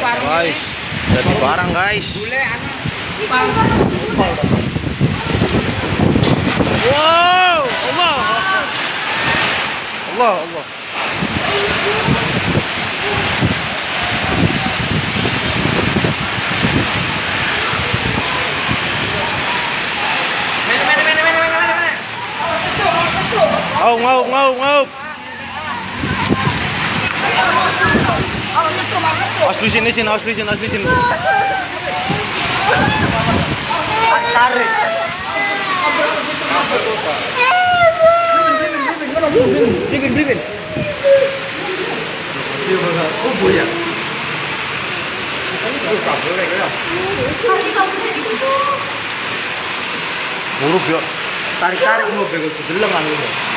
Guys, jadi barang guys. Wow, Allah, Allah, Allah. Ngau. Asli sini. Tarik. Blibin. Oh boya. Buruk ya. Tarik mau begitu deleng anu.